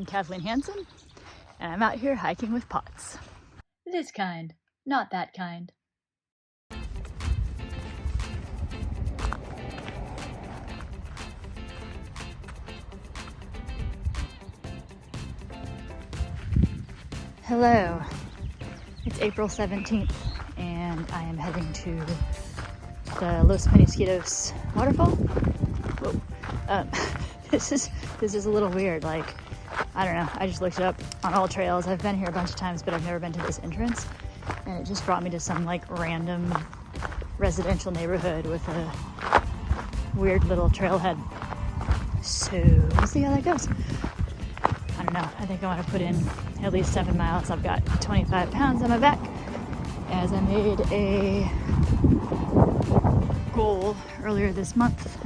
I'm Kathleen Hansen, and I'm out here hiking with pots. This kind, not that kind. Hello, it's April 17th, and I am heading to the Los Peñasquitos waterfall. Whoa. This is a little weird. Like, I don't know. I just looked it up on all trails. I've been here a bunch of times, but I've never been to this entrance, and it just brought me to some like random residential neighborhood with a weird little trailhead. So we'll see how that goes. I don't know. I think I want to put in at least 7 miles. I've got 25 pounds on my back, as I made a goal earlier this month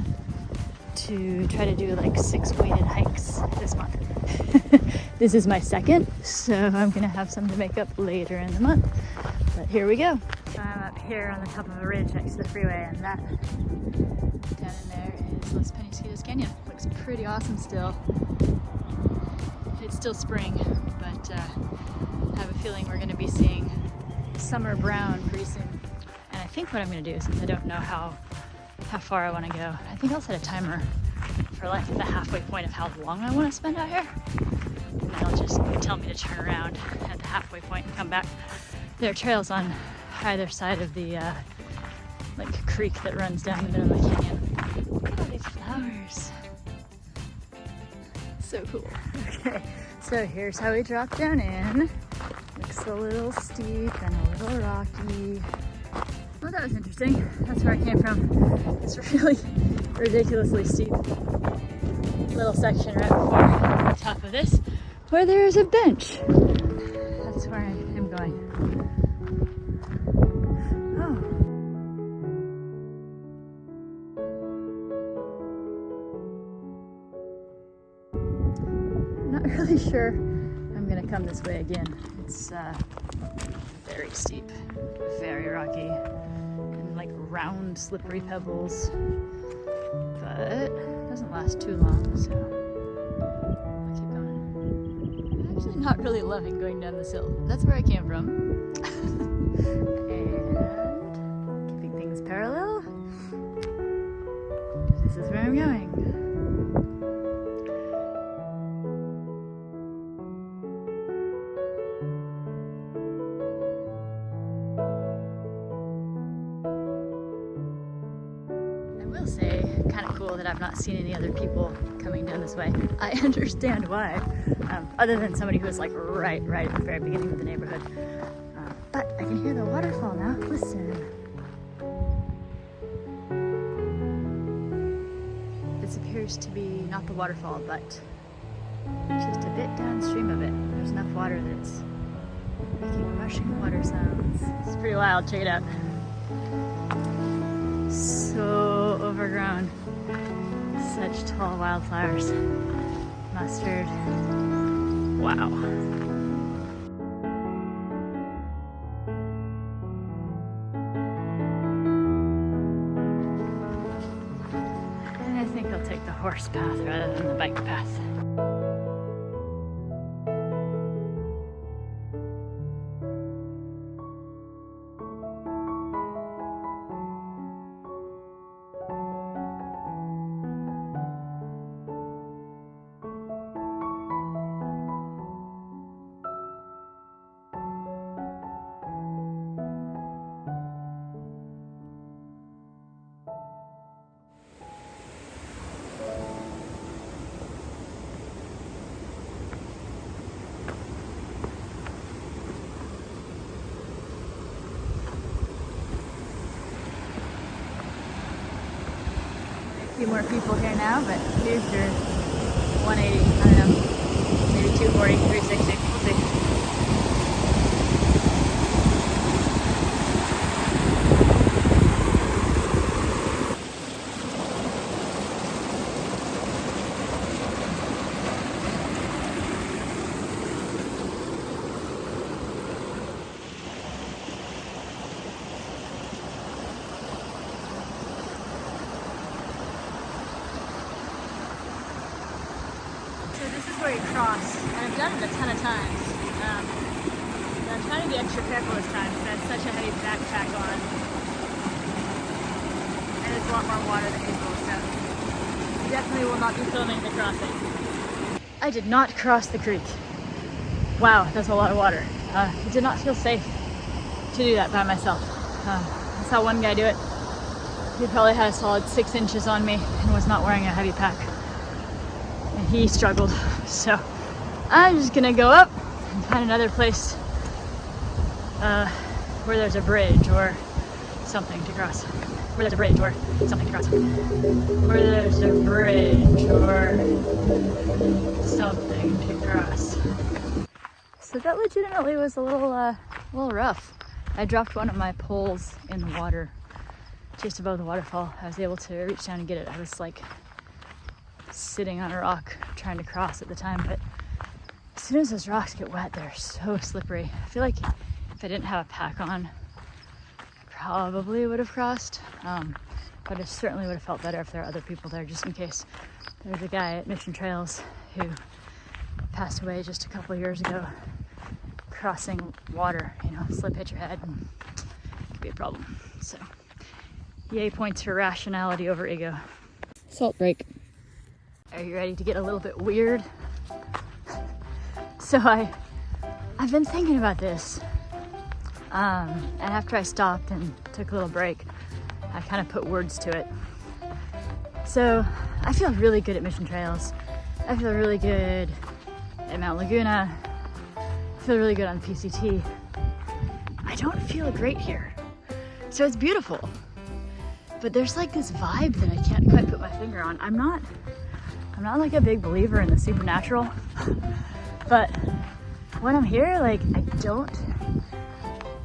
to try to do like 6 weighted hikes this month. This is my second, so I'm gonna have some to make up later in the month. But here we go. I'm up here on the top of a ridge next to the freeway, and that down in there is Los Peñasquitos Canyon. Looks pretty awesome still. It's still spring, but I have a feeling we're gonna be seeing summer brown pretty soon. And I think what I'm gonna do, since I don't know how far I want to go, I think I'll set a timer for like the halfway point of how long I want to spend out here, and then it'll just tell me to turn around at the halfway point and come back. There are trails on either side of the like creek that runs down the middle of the canyon. Look at all these flowers, so cool. Okay, so here's how we drop down in. Looks a little steep and a little rocky. Well, that was interesting. That's where I came from. It's really ridiculously steep little section right before the top of this, where there's a bench. That's where I am going. Oh. I'm not really sure I'm gonna come this way again. It's very steep, very rocky, and like round slippery pebbles, but it doesn't last too long, so I'll keep going. I'm actually not really loving going down this hill. That's where I came from. And keeping things parallel, this is where I'm going. Say, kind of cool that I've not seen any other people coming down this way. I understand why, other than somebody who was like right at the very beginning of the neighborhood. But I can hear the waterfall now. Listen. This appears to be not the waterfall, but just a bit downstream of it. There's enough water that's making rushing water sounds. It's pretty wild. Check it out. So overgrown. Such tall wildflowers. Mustard. Wow. And I think I'll take the horse path rather than the bike path. A few more people here now, but here's your 180, I don't know, maybe 240, 360, we'll see. This is where you cross And I've done it a ton of times. But I'm trying to be extra careful this time because I have such a heavy backpack on. And it's a lot more water than usual, so I definitely will not be filming the crossing. I did not cross the creek. Wow, that's a lot of water. It did not feel safe to do that by myself. I saw one guy do it. He probably had a solid 6 inches on me and was not wearing a heavy pack. And he struggled. So I'm just gonna go up and find another place where there's a bridge or something to cross. Where there's a bridge or something to cross. Where there's a bridge or something to cross. So that legitimately was a little rough. I dropped one of my poles in the water just above the waterfall. I was able to reach down and get it. I was like sitting on a rock trying to cross at the time, but as soon as those rocks get wet, they're so slippery. I feel like if I didn't have a pack on, I probably would have crossed, but it certainly would have felt better if there are other people there, just in case. There's a guy at Mission Trails who passed away just a couple years ago crossing water, slip, hit your head, and it could be a problem. So yay points for rationality over ego. Salt break. Are you ready to get a little bit weird? So I've been thinking about this, and after I stopped and took a little break, I kind of put words to it. So I feel really good at Mission Trails. I feel really good at Mount Laguna. I feel really good on PCT. I don't feel great here. So it's beautiful, but there's like this vibe that I can't quite put my finger on. I'm not like a big believer in the supernatural, but when I'm here, like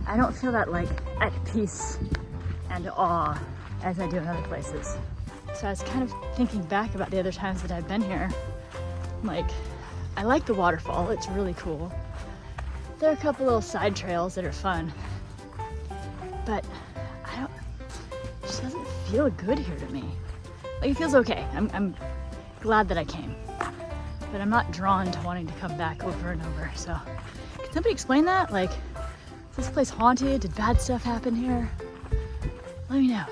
I don't feel that like at peace and awe as I do in other places. So I was kind of thinking back about the other times that I've been here. Like, I like the waterfall, it's really cool. There are a couple little side trails that are fun, but it just doesn't feel good here to me. Like, it feels okay. I'm glad that I came, but I'm not drawn to wanting to come back over and over. So can somebody explain that? Like, is this place haunted? Did bad stuff happen here? Let me know.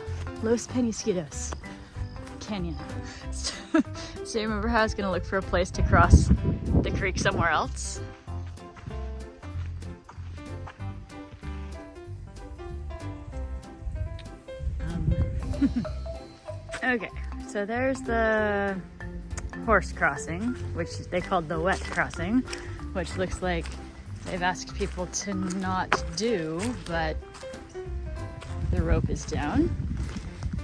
Los Peñasquitos Canyon. So you remember how I was gonna look for a place to cross the creek somewhere else? Okay, so there's the horse crossing, which they called the wet crossing, which looks like they've asked people to not do, but the rope is down.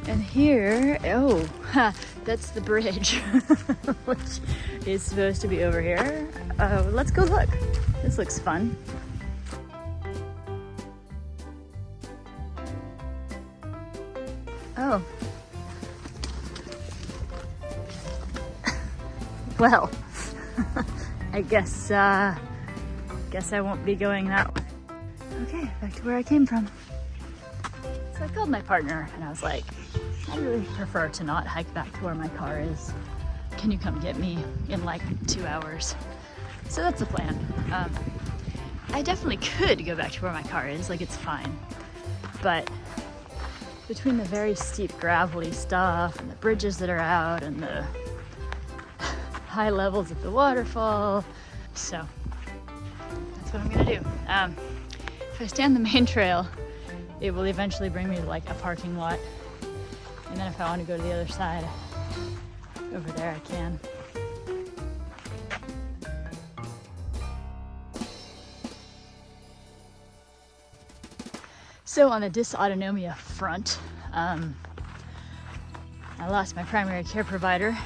And here, that's the bridge, which is supposed to be over here. Let's go look. This looks fun. Oh. Well, I guess I won't be going that way. Okay, back to where I came from. So I called my partner and I was like, I really prefer to not hike back to where my car is. Can you come get me in like 2 hours? So that's the plan. I definitely could go back to where my car is, like it's fine. But between the very steep gravelly stuff and the bridges that are out and the high levels of the waterfall, so that's what I'm gonna do. If I stay on the main trail, it will eventually bring me to like a parking lot. And then if I want to go to the other side, over there I can. So on the Dysautonomia front, I lost my primary care provider.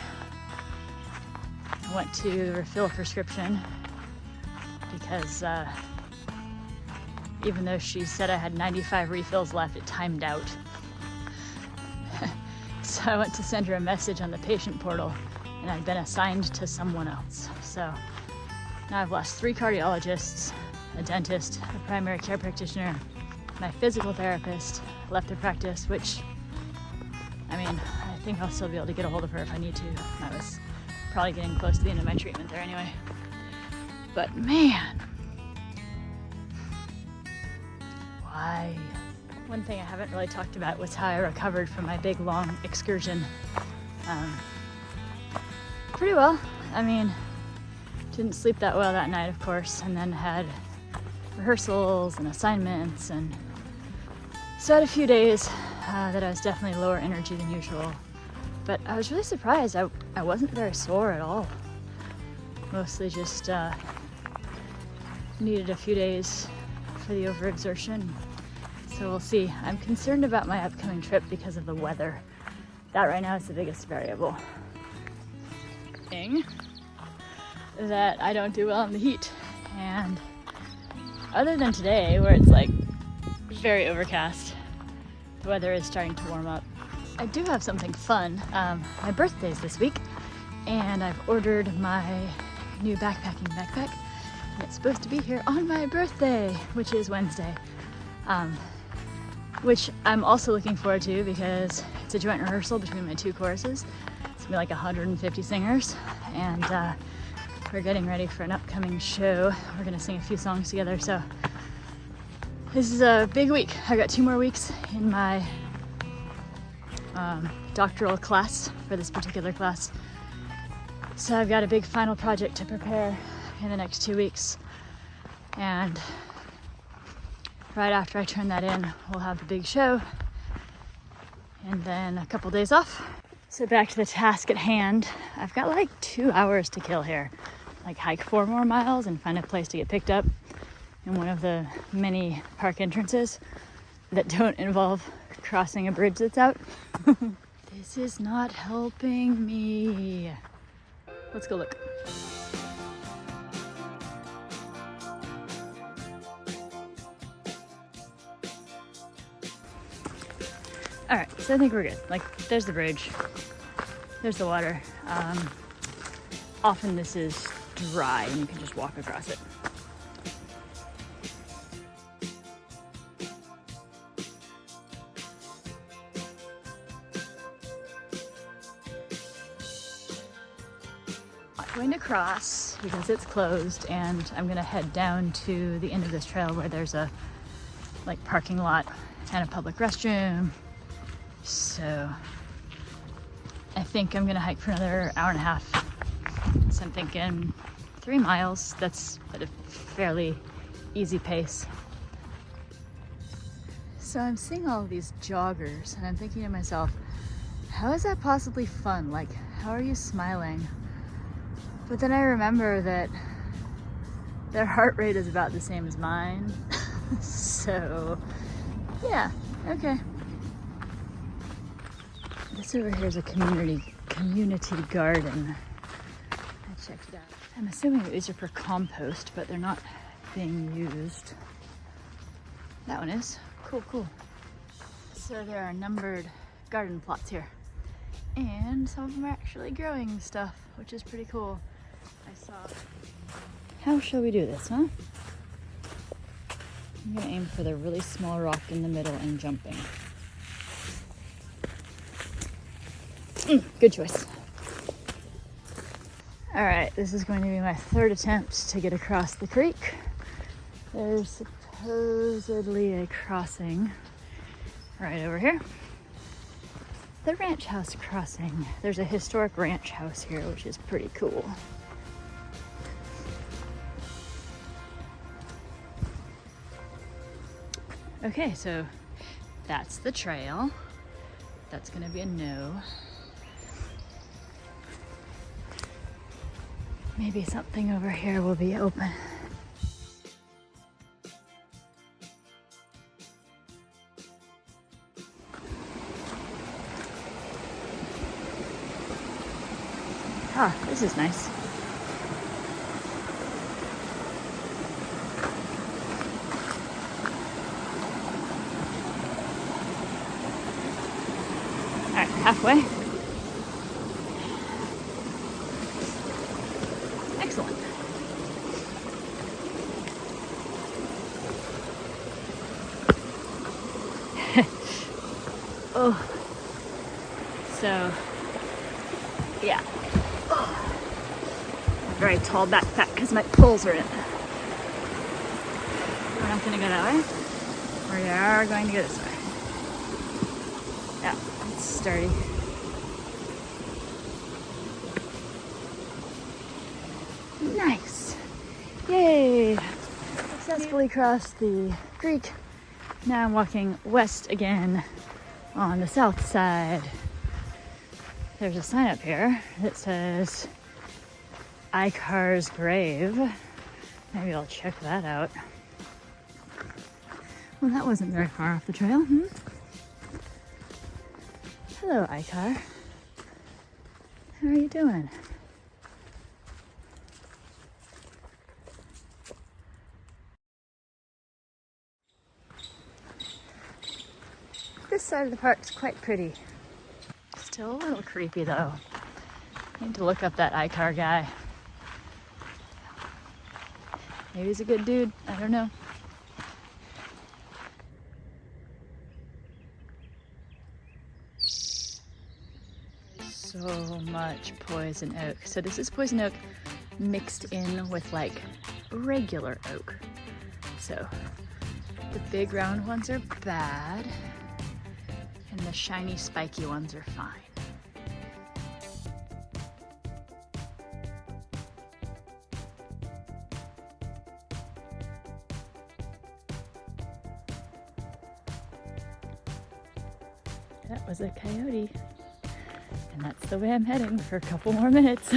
I went to refill a prescription because even though she said I had 95 refills left, it timed out. So I went to send her a message on the patient portal and I'd been assigned to someone else. So now I've lost 3 cardiologists, a dentist, a primary care practitioner, my physical therapist left the practice, which, I mean, I think I'll still be able to get a hold of her if I need to. I was probably getting close to the end of my treatment there anyway. but man, why? One thing I haven't really talked about was how I recovered from my big long excursion. Pretty well. I mean, didn't sleep that well that night, of course, and then had rehearsals and assignments, and so I had a few days that I was definitely lower energy than usual. But I was really surprised. I wasn't very sore at all. Mostly just needed a few days for the overexertion. So we'll see. I'm concerned about my upcoming trip because of the weather. That right now is the biggest variable. That I don't do well in the heat. And other than today, where it's like very overcast, the weather is starting to warm up. I do have something fun. My birthday's this week, and I've ordered my new backpacking backpack, and it's supposed to be here on my birthday, which is Wednesday. Which I'm also looking forward to because it's a joint rehearsal between my two choruses. It's gonna be like 150 singers, and we're getting ready for an upcoming show. We're gonna sing a few songs together, so this is a big week. I got 2 more weeks in my doctoral class for this particular class. So I've got a big final project to prepare in the next 2 weeks. And right after I turn that in, we'll have the big show and then a couple days off. So back to the task at hand. I've got like 2 hours to kill here. Like hike 4 more miles and find a place to get picked up in one of the many park entrances that don't involve crossing a bridge that's out. This is not helping me. Let's go look. All right, so I think we're good. Like, there's the bridge, there's the water. Often this is dry and you can just walk across it. I'm going to cross because it's closed, and I'm gonna head down to the end of this trail where there's a like parking lot and a public restroom. So I think I'm gonna hike for another hour and a half. So I'm thinking 3 miles. That's at a fairly easy pace. So I'm seeing all of these joggers and I'm thinking to myself, how is that possibly fun? Like, how are you smiling? But then I remember that their heart rate is about the same as mine. So yeah, okay. This over here is a community garden. I checked it out. I'm assuming that these are for compost, but they're not being used. That one is. Cool, cool. So there are numbered garden plots here. And some of them are actually growing stuff, which is pretty cool. I saw. How shall we do this, huh? I'm gonna aim for the really small rock in the middle and jumping. Good choice. All right, this is going to be my 3rd attempt to get across the creek. There's supposedly a crossing right over here. The ranch house crossing. There's a historic ranch house here, which is pretty cool. Okay, so that's the trail. That's gonna be a no. Maybe something over here will be open. Ah, this is nice. All right, halfway. Excellent. Oh, so yeah. Very tall backpack. backpack because my poles are in it. We're not going to go that way. We are going to go this way. Yeah, it's sturdy. Nice. Yay. Successfully crossed the creek. Now I'm walking west again on the south side. There's a sign up here that says Icar's grave. Maybe I'll check that out. Well, that wasn't very far off the trail. Hello, Icar. How are you doing? This side of the park's quite pretty. Still a little creepy though. Need to look up that Icar guy. Maybe he's a good dude. I don't know. So much poison oak. So this is poison oak mixed in with like regular oak. So the big round ones are bad and the shiny spiky ones are fine. That was a coyote. And that's the way I'm heading for a couple more minutes.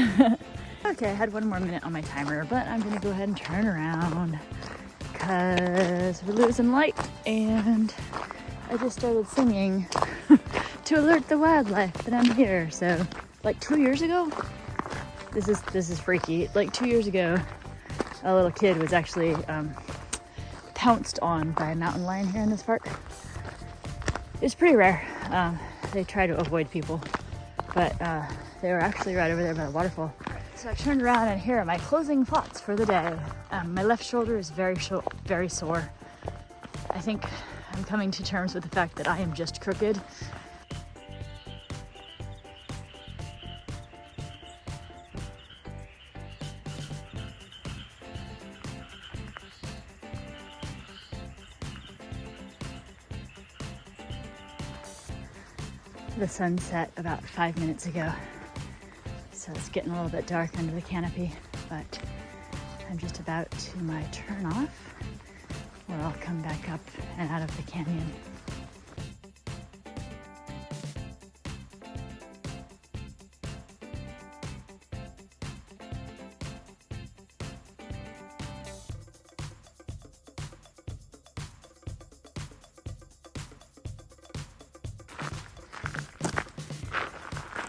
Okay, I had one more minute on my timer, but I'm gonna go ahead and turn around because we're losing light and I just started singing to alert the wildlife that I'm here. So like 2 years ago, this is freaky. Like 2 years ago, a little kid was actually pounced on by a mountain lion here in this park. It's pretty rare. They try to avoid people, but they were actually right over there by the waterfall. So I turned around and here are my closing thoughts for the day. My left shoulder is very sore. I think I'm coming to terms with the fact that I am just crooked. The sun set about 5 minutes ago, so it's getting a little bit dark under the canopy, but I'm just about to my turn off where I'll come back up and out of the canyon.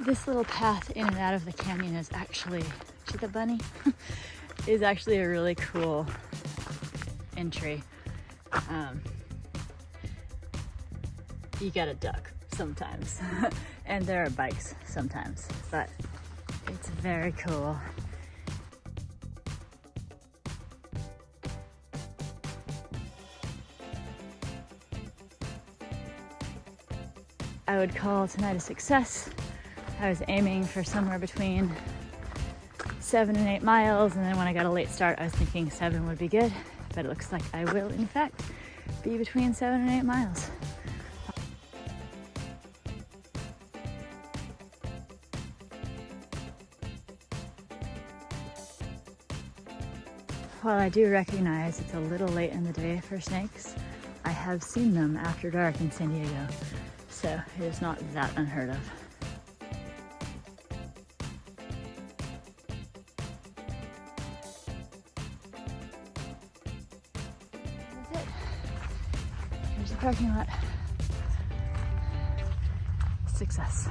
This little path in and out of the canyon is actually, see the bunny? Is actually a really cool entry. You gotta duck sometimes, and there are bikes sometimes, but it's very cool. I would call tonight a success. I was aiming for somewhere between 7 and 8 miles, and then when I got a late start, I was thinking 7 would be good, but it looks like I will, in fact, be between 7 and 8 miles. While I do recognize it's a little late in the day for snakes, I have seen them after dark in San Diego, so it is not that unheard of. Here's the parking lot. Success.